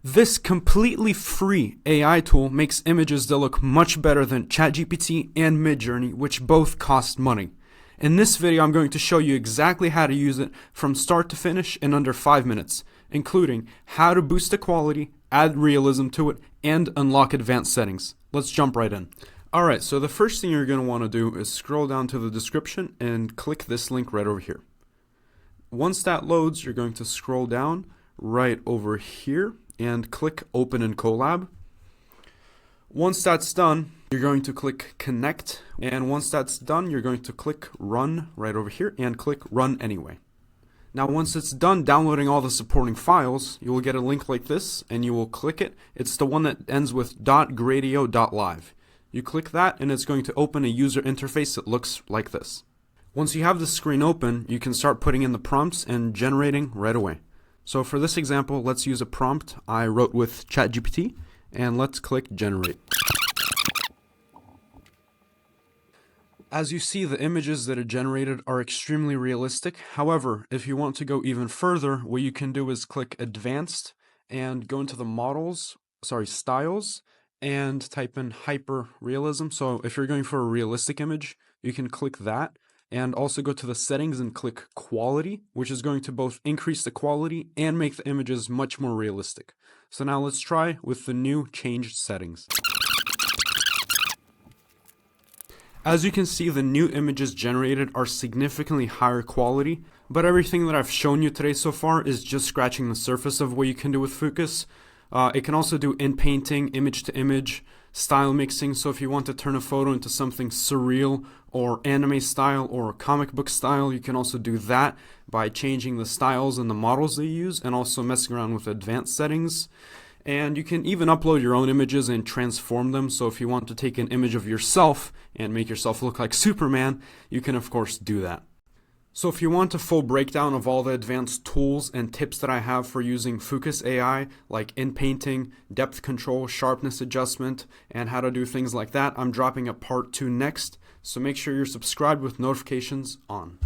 This completely free AI tool makes images that look much better than ChatGPT and Midjourney, which both cost money. In this video, I'm going to show you exactly how to use it from start to finish in under 5 minutes, including how to boost the quality, add realism to it, and unlock advanced settings. Let's jump right in. Alright, so the first thing you're going to want to do is scroll down to the description and click this link right over here. Once that loads, you're going to scroll down right over here and click Open in Colab. Once that's done, you're going to click Connect, and once that's done, you're going to click Run right over here and click Run Anyway. Now once it's done downloading all the supporting files, you will get a link like this and you will click it. It's the one that ends with .gradio.live. You click that and it's going to open a user interface that looks like this. Once you have the screen open, you can start putting in the prompts and generating right away. So for this example, let's use a prompt I wrote with ChatGPT, and let's click Generate. As you see, the images that are generated are extremely realistic. However, if you want to go even further, what you can do is click Advanced and go into the styles, and type in hyper-realism. So if you're going for a realistic image, you can click that. And also go to the settings and click quality, which is going to both increase the quality and make the images much more realistic. So now let's try with the new changed settings. As you can see, the new images generated are significantly higher quality, but everything that I've shown you today so far is just scratching the surface of what you can do with Fooocus. It can also do in-painting, image-to-image, style mixing, so if you want to turn a photo into something surreal or anime style or comic book style, you can also do that by changing the styles and the models they use and also messing around with advanced settings. And you can even upload your own images and transform them, so if you want to take an image of yourself and make yourself look like Superman, you can of course do that. So if you want a full breakdown of all the advanced tools and tips that I have for using Fooocus AI, like in-painting, depth control, sharpness adjustment, and how to do things like that, I'm dropping a part 2 next, so make sure you're subscribed with notifications on.